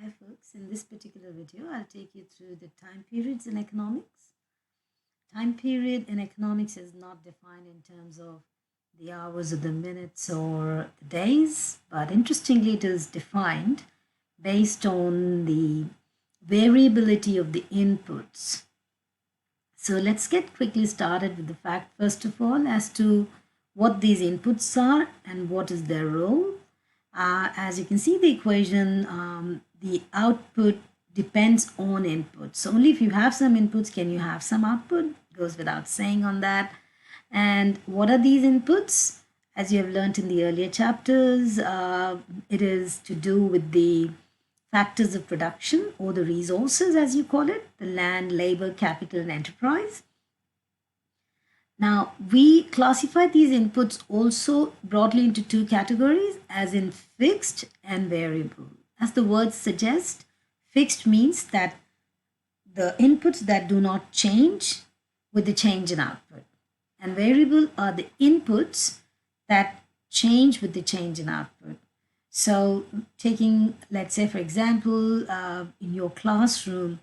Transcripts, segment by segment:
Hi folks, in this particular video I'll take you through the time periods in economics. Time period in economics is not defined in terms of the hours or the minutes or the days, but interestingly it is defined based on the variability of the inputs. So let's get quickly started with the fact first of all as to what these inputs are and what is their role. As you can see the equation, the output depends on inputs. So only if you have some inputs can you have some output, goes without saying on that. And what are these inputs? As you have learned in the earlier chapters, it is to do with the factors of production or the resources as you call it, the land, labor, capital and enterprise. Now, we classify these inputs also broadly into two categories, as in fixed and variable. As the word suggests, fixed means that the inputs that do not change with the change in output. And variable are the inputs that change with the change in output. So taking, let's say, for example, in your classroom,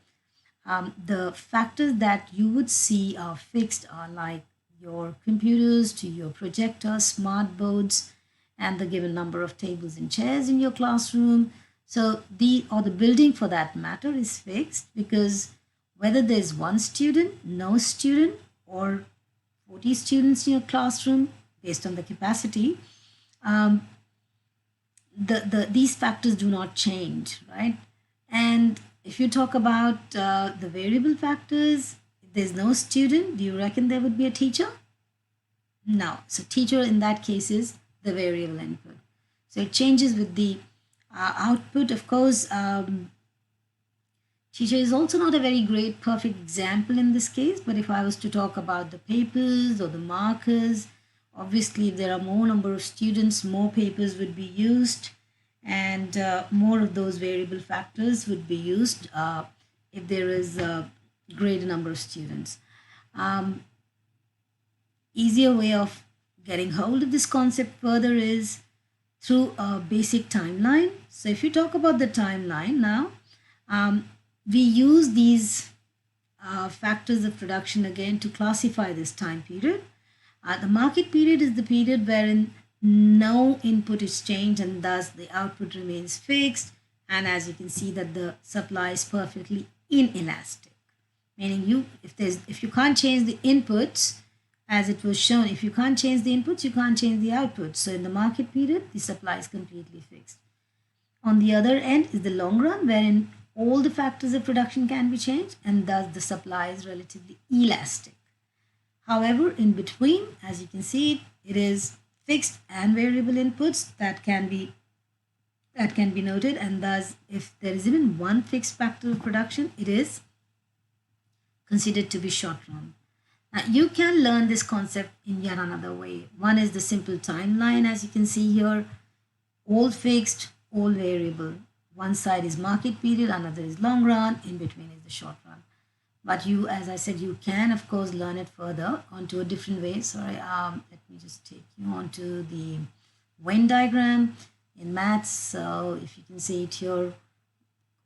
the factors that you would see are fixed are like your computers to your projector, smart boards, and the given number of tables and chairs in your classroom. So the building for that matter is fixed because whether there's one student, no student, or 40 students in your classroom based on the capacity, these factors do not change, right? And if you talk about the variable factors, if there's no student, do you reckon there would be a teacher? No. So teacher in that case is the variable input. So it changes with the output. Of course, teacher is also not a very great perfect example in this case, but if I was to talk about the papers or the markers, obviously if there are more number of students, more papers would be used, and more of those variable factors would be used if there is a greater number of students. Easier way of getting hold of this concept further is through a basic timeline. So if you talk about the timeline now, we use these factors of production again to classify this time period. The market period is the period wherein no input is changed and thus the output remains fixed. And as you can see that the supply is perfectly inelastic, meaning if you can't change the inputs, as it was shown, if you can't change the inputs, you can't change the outputs. So in the market period, the supply is completely fixed. On the other end is the long run, wherein all the factors of production can be changed and thus the supply is relatively elastic. However, in between, as you can see, it is fixed and variable inputs that can be noted, and thus if there is even one fixed factor of production, it is considered to be short run. Now, you can learn this concept in yet another way. One is the simple timeline, as you can see here, all fixed, all variable. One side is market period, another is long run, in between is the short run. But you, as I said, you can of course learn it further onto a different way. Sorry, let me just take you onto the Venn diagram in maths. So if you can see it here,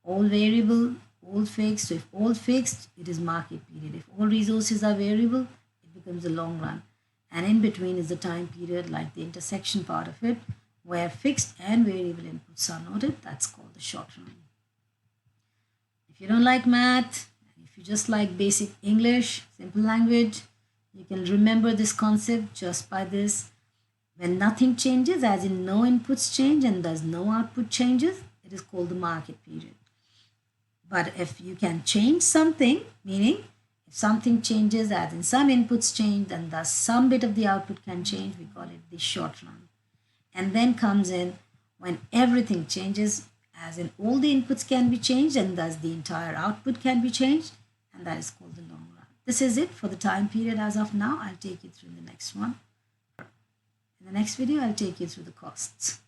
all variable, all fixed. So if all fixed, it is market period. If all resources are variable, it becomes a long run. And in between is the time period, like the intersection part of it, where fixed and variable inputs are noted. That's called the short run. If you don't like math, if you just like basic English, simple language, you can remember this concept just by this. When nothing changes, as in no inputs change and thus no output changes, it is called the market period. But if you can change something, meaning if something changes, as in some inputs change and thus some bit of the output can change, we call it the short run. And then comes in when everything changes, as in all the inputs can be changed and thus the entire output can be changed, and that is called the long run. This is it for the time period as of now. I'll take you through the next one. In the next video, I'll take you through the costs.